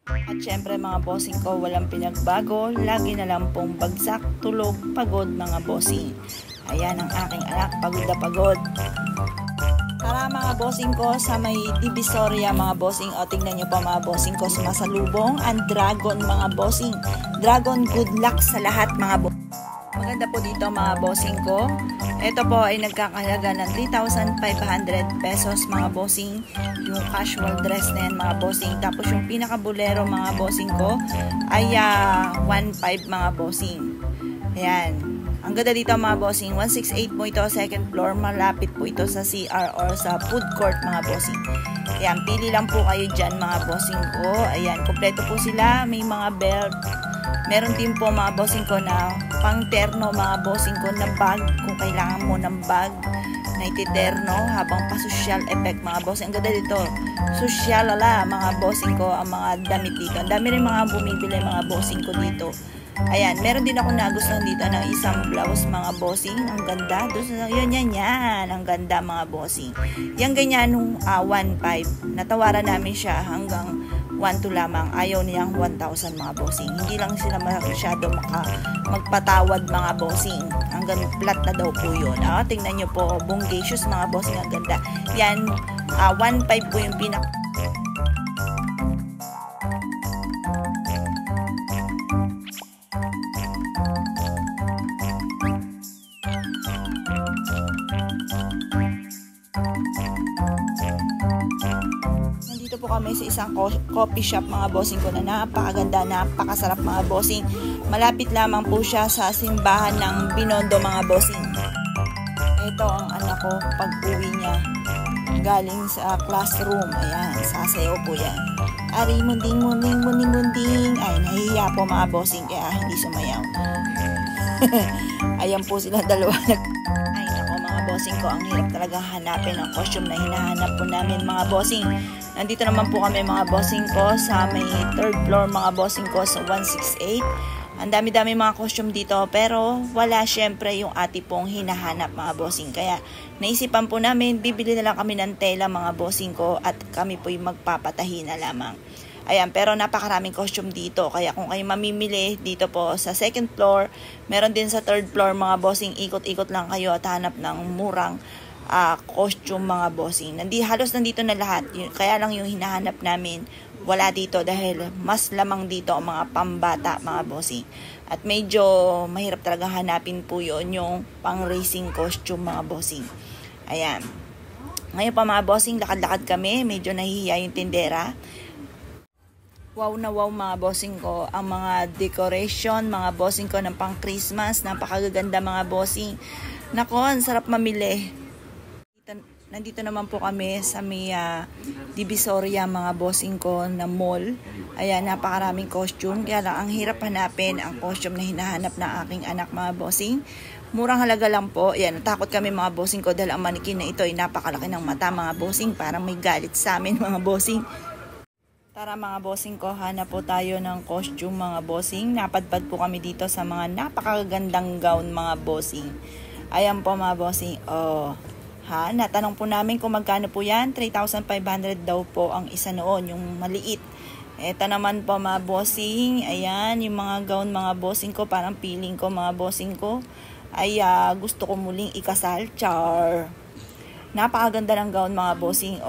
At syempre mga bossing ko, walang pinagbago, lagi na lang pong bagsak, tulog, pagod mga bossing. Ayan ang aking anak, pagod na pagod. Tara mga bossing ko, sa may Divisoria mga bossing, o tingnan nyo pa mga bossing ko, sumasalubong ang dragon mga bossing. Dragon, good luck sa lahat mga bossing. Maganda po dito mga bossing ko. Ito po ay nagkakahalaga ng 3,500 pesos mga bossing. Yung casual dress na yan mga bossing. Tapos yung pinaka-bolero mga bossing ko ay 1,500 mga bossing. Ayan. Ang ganda dito mga bossing. 168 po ito, second floor. Malapit po ito sa CR or sa food court mga bossing. Ayan. Pili lang po kayo dyan mga bossing ko. Ayan. Kompleto po sila. May mga belt. Meron din po mga bossing ko na pang terno mga bossing ko na bag. Kung kailangan mo ng bag na ititerno habang pa-social effect mga bossing. Ang ganda dito. Social mga bossing ko ang mga damit dito. Ang dami rin mga bumibili mga bossing ko dito. Ayan. Meron din ako nagustuhan dito ng isang blouse mga bossing. Ang ganda. Yun yan. Ang ganda mga bossing. Yung ganyan nung 1,500. Natawaran namin siya hanggang 1,200 lamang. Ayaw niyang 1,000 mga bossing. Hindi lang sila masyado magpatawad mga bossing. Hanggang flat na daw po yun. Tingnan nyo po. Bongacious mga bossing. Ang ganda. Yan. 1,500 po yung pinaka. Nandito po kami sa isang coffee shop mga bossing ko na napakaganda, napakasarap mga bossing. Malapit lamang po siya sa simbahan ng Binondo mga bossing. Ito ang anak ko pag uwi niya galing sa classroom. Ayan, sasayaw po yan. Ari, munding. Ay, nahihiya po mga bossing kaya hindi sumayaw. Ayan po sila dalawa. Ay, nako mga bossing ko, ang hirap talaga hanapin ang costume na hinahanap po namin mga bossing. Nandito naman po kami mga bossing ko sa may third floor mga bossing ko sa 168. Ang dami-dami mga costume dito pero wala syempre yung ati pong hinahanap mga bossing. Kaya naisipan po namin, bibili na lang kami ng tela mga bossing ko at kami po yung magpapatahi na lamang. Ayan, pero napakaraming costume dito. Kaya kung kayo mamimili dito po sa second floor, meron din sa third floor mga bossing. Ikot-ikot lang kayo at hanap ng murang costume mga bossing. Halos nandito na lahat. Kaya lang yung hinahanap namin, wala dito dahil mas lamang dito ang mga pambata mga bossing. At medyo mahirap talaga hanapin po yun, yung pang racing costume mga bossing. Ayan. Ngayon pa mga bossing, lakad-lakad kami. Medyo nahihiya yung tindera. Wow na wow mga bossing ko. Ang mga decoration, mga bossing ko ng pang Christmas. Napakaganda mga bossing. Nako, ang sarap mamili. Nandito naman po kami sa may Divisoria mga bossing ko na mall. Ayan, napakaraming costume. Kaya lang, ang hirap hanapin ang costume na hinahanap ng aking anak mga bossing. Murang halaga lang po. Ayan, natakot kami mga bossing ko dahil ang manikin na ito ay napakalaki ng mata mga bossing. Parang may galit sa amin mga bossing. Tara mga bossing ko, hanap po tayo ng costume mga bossing. Napadpad po kami dito sa mga napakagandang gown mga bossing. Ayan po mga bossing. Natanong po namin kung magkano po yan. 3,500 daw po ang isa noon, yung maliit. Ito naman po mga bossing. Ayan, yung mga gown mga bossing ko. Parang feeling ko mga bossing ko ay gusto ko muling ikasal. Char! Napakaganda ng gown mga bossing.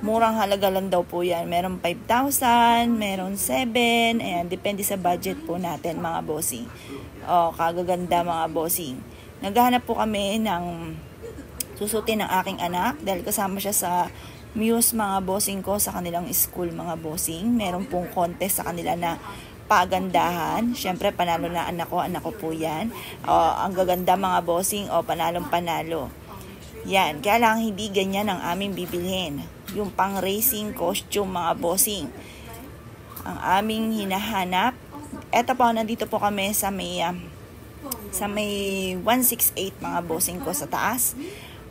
Murang halaga lang daw po yan. Meron 5,000, meron 7. Ayan, depende sa budget po natin mga bossing. Kagaganda mga bossing. Naghahanap po kami ng susutin ng aking anak dahil kasama siya sa Muse mga bossing ko sa kanilang school mga bossing. Meron pong contest sa kanila na pagandahan. Syempre panalo na anak ko po yan. Ang gaganda mga bossing, panalong panalo. Yan, kaya lang hindi ganyan ang aming bibilhin. Yung pang racing costume mga bossing ang aming hinahanap. Eto po, nandito po kami sa may 168 mga bossing ko sa taas.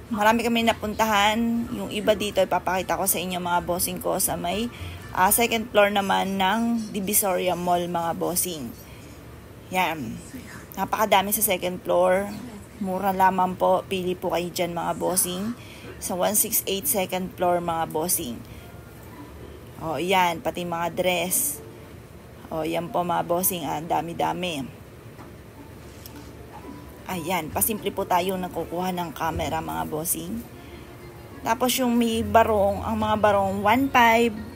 Marami kami napuntahan. Yung iba dito ipapakita ko sa inyo mga bossing ko sa may second floor naman ng Divisoria Mall mga bossing. Yan. Napakadami sa second floor. Mura lamang po. Pili po kayo dyan mga bossing. Sa 168 second floor mga bossing. O, yan, pati mga dress. O, yan po mga bossing, dami-dami. Ayan, pasimple po tayo nagkukuha ng camera mga bossing. Tapos yung may barong, ang mga barong 1.5,